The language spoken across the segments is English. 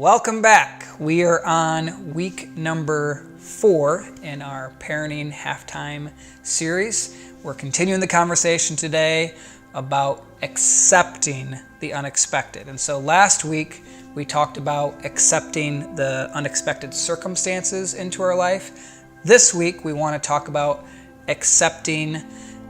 Welcome back. We are on week number 4 in our parenting halftime series. We're continuing the conversation today about accepting the unexpected. And so last week we talked about accepting the unexpected circumstances into our life. This week we want to talk about accepting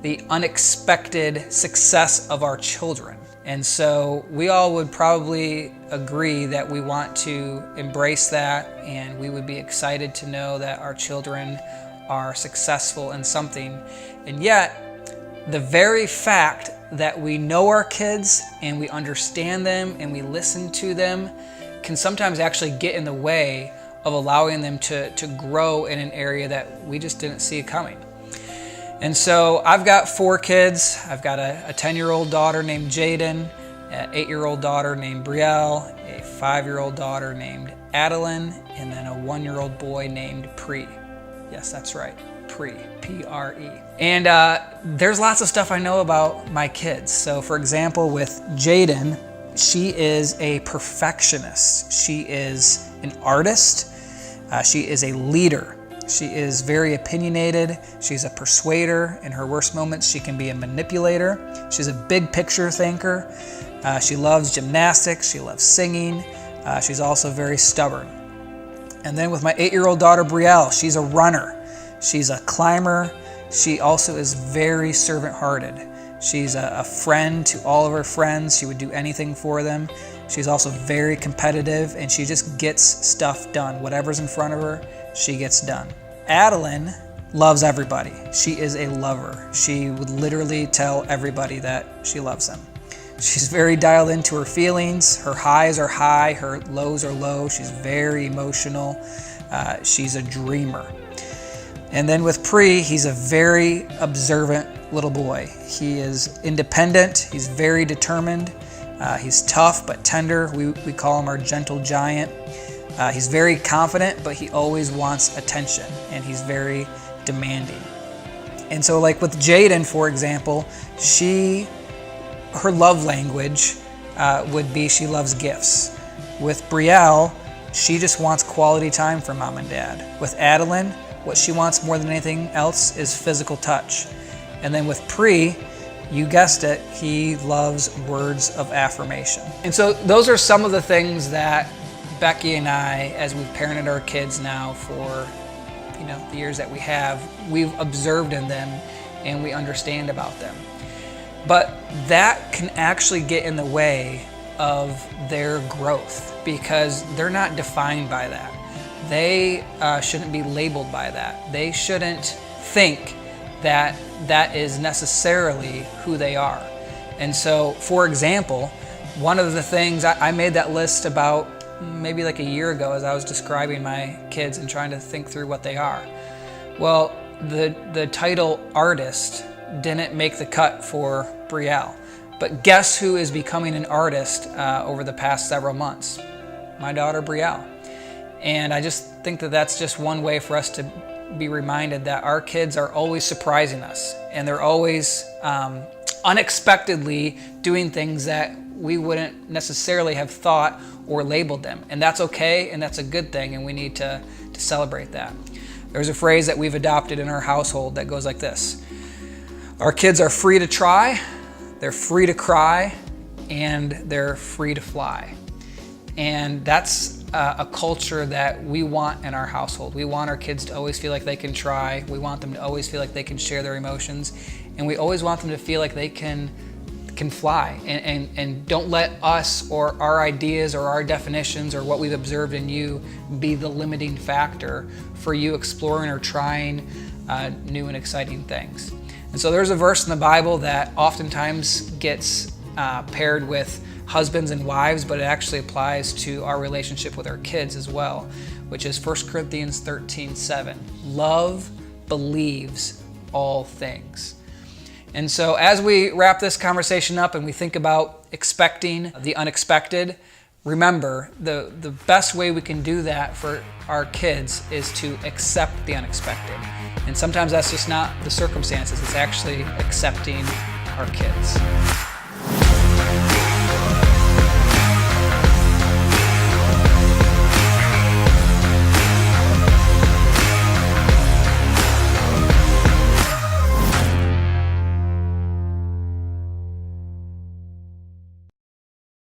the unexpected success of our children. And so we all would probably agree that we want to embrace that, and we would be excited to know that our children are successful in something. And yet, the very fact that we know our kids and we understand them and we listen to them can sometimes actually get in the way of allowing them to grow in an area that we just didn't see coming. And so I've got 4 kids. I've got a 10-year-old daughter named Jaden, an 8-year-old daughter named Brielle, a 5-year-old daughter named Adeline, and then a 1-year-old boy named Pre. Yes, that's right, Pre, P-R-E. And there's lots of stuff I know about my kids. So for example, with Jaden, she is a perfectionist. She is an artist. She is a leader. She is very opinionated. She's a persuader. In her worst moments, she can be a manipulator. She's a big picture thinker. She loves gymnastics. She loves singing. She's also very stubborn. And then with my 8-year-old daughter, Brielle, she's a runner. She's a climber. She also is very servant-hearted. She's a friend to all of her friends. She would do anything for them. She's also very competitive, and she just gets stuff done. Whatever's in front of her, she gets done. Adeline loves everybody. She is a lover. She would literally tell everybody that she loves them. She's very dialed into her feelings. Her highs are high, her lows are low. She's very emotional. She's a dreamer. And then with Pre, he's a very observant little boy. He is independent. He's very determined. He's tough but tender. We call him our gentle giant. He's very confident, but he always wants attention, and he's very demanding. And so like with Jaden, for example, her love language would be she loves gifts. With Brielle, she just wants quality time from mom and dad. With Adeline, what she wants more than anything else is physical touch. And then with Pre, you guessed it, he loves words of affirmation. And so those are some of the things that Becky and I, as we've parented our kids now for the years that we have, we've observed in them and we understand about them. But that can actually get in the way of their growth because they're not defined by that. They shouldn't be labeled by that. They shouldn't think that that is necessarily who they are. And so, for example, one of the things I made that list about maybe like a year ago as I was describing my kids and trying to think through what they are. Well, the title artist didn't make the cut for Brielle. But guess who is becoming an artist over the past several months? My daughter Brielle. And I just think that that's just one way for us to be reminded that our kids are always surprising us, and they're always unexpectedly doing things that we wouldn't necessarily have thought or labeled them. And that's okay, and that's a good thing, and we need to celebrate that. There's a phrase that we've adopted in our household that goes like this: our kids are free to try, they're free to cry, and they're free to fly. And that's a culture that we want in our household. We want our kids to always feel like they can try. We want them to always feel like they can share their emotions. And we always want them to feel like they can fly. And don't let us or our ideas or our definitions or what we've observed in you be the limiting factor for you exploring or trying new and exciting things. And so there's a verse in the Bible that oftentimes gets paired with husbands and wives, but it actually applies to our relationship with our kids as well, which is 1 Corinthians 13:7. Love believes all things. And so as we wrap this conversation up and we think about expecting the unexpected, remember the best way we can do that for our kids is to accept the unexpected. And sometimes that's just not the circumstances, it's actually accepting our kids.